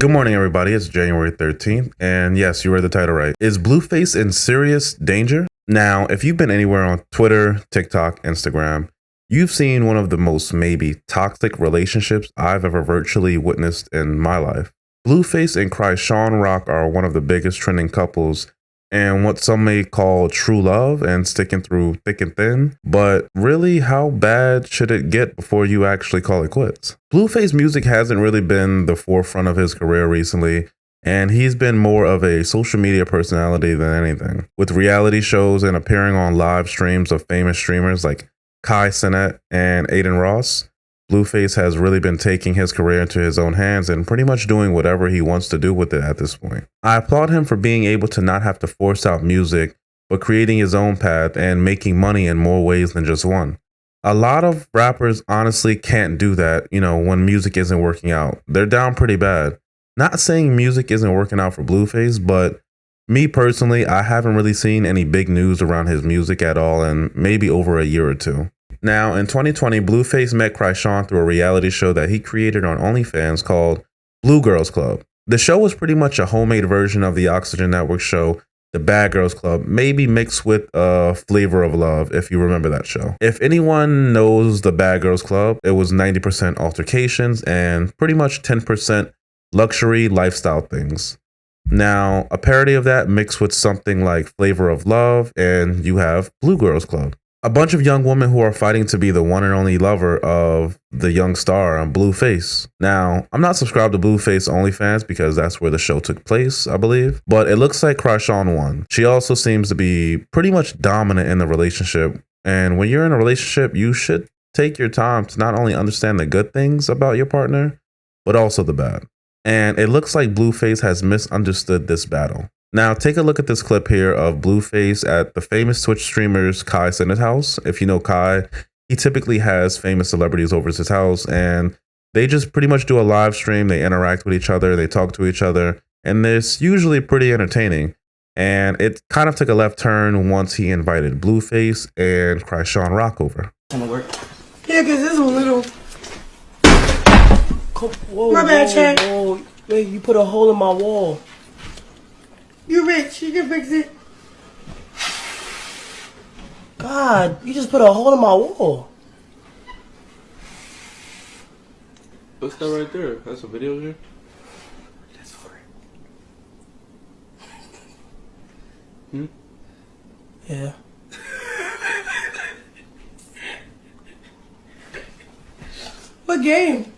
Good morning, everybody. It's January 13th, and yes, you read the title right. Is BlueFace in serious danger? Now, if you've been anywhere on Twitter, TikTok, Instagram, you've seen one of the most maybe toxic relationships I've ever virtually witnessed in my life. BlueFace and Krishan Rock are one of the biggest trending couples and what some may call true love and sticking through thick and thin. But really, how bad should it get before you actually call it quits? BlueFace music hasn't really been the forefront of his career recently, and he's been more of a social media personality than anything. With reality shows and appearing on live streams of famous streamers like Kai Cenat and Aiden Ross, BlueFace has really been taking his career into his own hands and pretty much doing whatever he wants to do with it at this point. I applaud him for being able to not have to force out music, but creating his own path and making money in more ways than just one. A lot of rappers honestly can't do that, when music isn't working out. They're down pretty bad. Not saying music isn't working out for BlueFace, but me personally, I haven't really seen any big news around his music at all in maybe over a year or two. Now, in 2020, BlueFace met Krishan through a reality show that he created on OnlyFans called Blue Girls Club. The show was pretty much a homemade version of the Oxygen Network show, The Bad Girls Club, maybe mixed with a flavor of love, if you remember that show. If anyone knows The Bad Girls Club, it was 90% altercations and pretty much 10% luxury lifestyle things. Now, a parody of that mixed with something like Flavor of Love, and you have Blue Girls Club. A bunch of young women who are fighting to be the one and only lover of the young star on BlueFace. Now, I'm not subscribed to BlueFace OnlyFans because that's where the show took place, I believe. But it looks like Krishan won. She also seems to be pretty much dominant in the relationship. And when you're in a relationship, you should take your time to not only understand the good things about your partner, but also the bad. And it looks like BlueFace has misunderstood this battle. Now, take a look at this clip here of BlueFace at the famous Twitch streamer's Kai Cenat's house. If you know Kai, he typically has famous celebrities over at his house, and they just pretty much do a live stream. They interact with each other, they talk to each other, and it's usually pretty entertaining. And it kind of took a left turn once he invited BlueFace and Krishan Rock over. Yeah, because this is a little... Whoa, my bad, Chad. Whoa. Wait, you put a hole in my wall. You rich, you can fix it. God, you just put a hole in my wall. What's that right there? That's a video here? That's for it. Yeah. What game?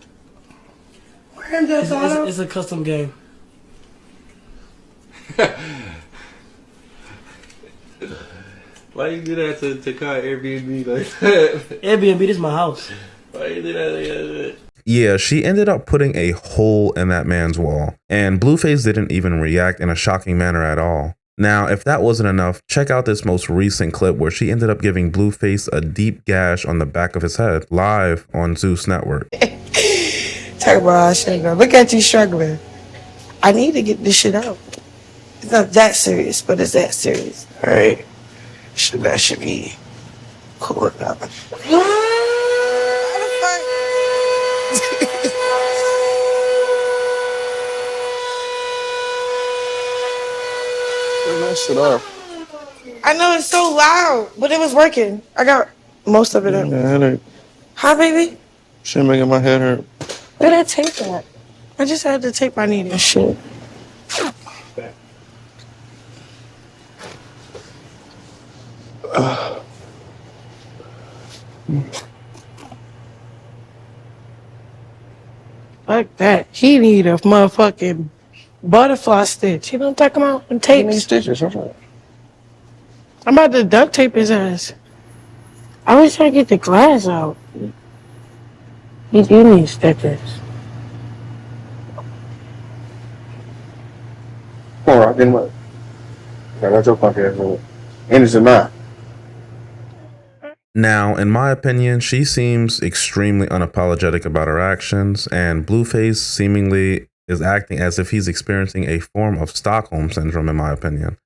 Grand Theft Auto? It's a custom game. Why you do that to Kai Airbnb like that? Airbnb, this is my house. Why you do that like that? Yeah, she ended up putting a hole in that man's wall, and BlueFace didn't even react in a shocking manner at all. Now, if that wasn't enough, check out this most recent clip where she ended up giving BlueFace a deep gash on the back of his head, live on Zeus Network. Talk about sugar. Look at you struggling. I need to get this shit out. It's not that serious, but it's that serious. Alright? That should be cool enough. Turn that shit off. I know it's so loud, but it was working. I got most of it in. Headache. Hi, baby. Shit making my head hurt. Where that tape at? I just had the tape I needed. Shit. Fuck that. He need a motherfucking butterfly stitch. You know what I'm talking about? And Give me tapes. stitches. Okay. I'm about to duct tape his ass. I wish I could get the glass out. He do need stitches. Come on, Rock. Get him up. I got your punk ass over. And it's a mine. Now, in my opinion, she seems extremely unapologetic about her actions, and BlueFace seemingly is acting as if he's experiencing a form of Stockholm Syndrome, in my opinion.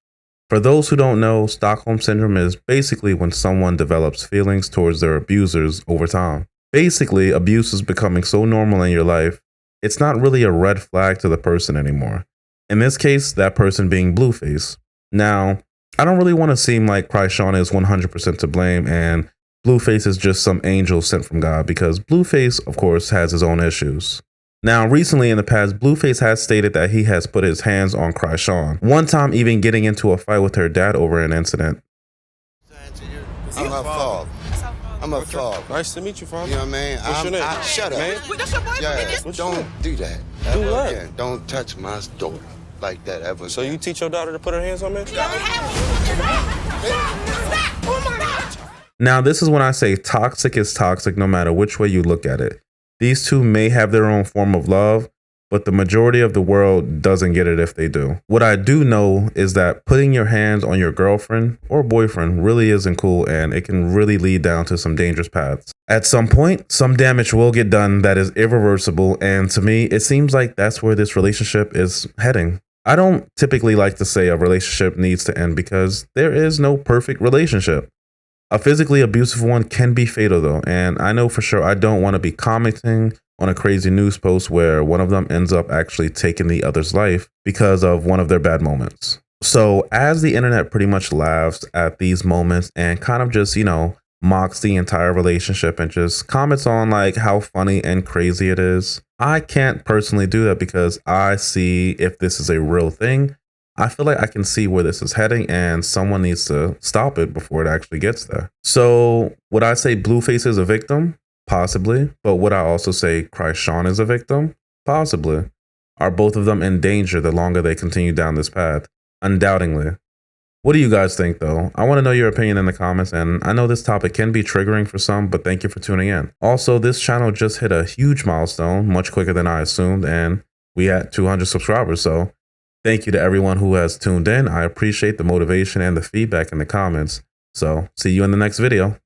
For those who don't know, Stockholm Syndrome is basically when someone develops feelings towards their abusers over time. Basically, abuse is becoming so normal in your life it's not really a red flag to the person anymore. In this case, that person being BlueFace. Now, I don't really want to seem like Kreishawn is 100% to blame and BlueFace is just some angel sent from God, because BlueFace, of course, has his own issues. Now, recently in the past, BlueFace has stated that he has put his hands on Kreishawn, one time even getting into a fight with her dad over an incident. I'm her father. I'm her father. Nice to meet you, father. You know what I mean? What's your name? Shut up. Man? That's your boyfriend. Yeah, What's your don't name? do that. Do what? Again. Don't touch my daughter like that ever. So you teach your daughter to put her hands on me? Now, this is when I say toxic is toxic no matter which way you look at it. These two may have their own form of love, but the majority of the world doesn't get it if they do. What I do know is that putting your hands on your girlfriend or boyfriend really isn't cool, and it can really lead down to some dangerous paths. At some point, some damage will get done that is irreversible, and to me, it seems like that's where this relationship is heading. I don't typically like to say a relationship needs to end because there is no perfect relationship. A physically abusive one can be fatal though, and I know for sure I don't want to be commenting on a crazy news post where one of them ends up actually taking the other's life because of one of their bad moments. So as the internet pretty much laughs at these moments and kind of just, mocks the entire relationship and just comments on like how funny and crazy it is, I can't personally do that because I see if this is a real thing. I feel like I can see where this is heading and someone needs to stop it before it actually gets there. So would I say BlueFace is a victim? Possibly. But would I also say Kreishawn is a victim? Possibly. Are both of them in danger the longer they continue down this path? Undoubtedly. What do you guys think though? I want to know your opinion in the comments, and I know this topic can be triggering for some, but thank you for tuning in. Also, this channel just hit a huge milestone, much quicker than I assumed, and we at 200 subscribers, so thank you to everyone who has tuned in. I appreciate the motivation and the feedback in the comments. So, see you in the next video.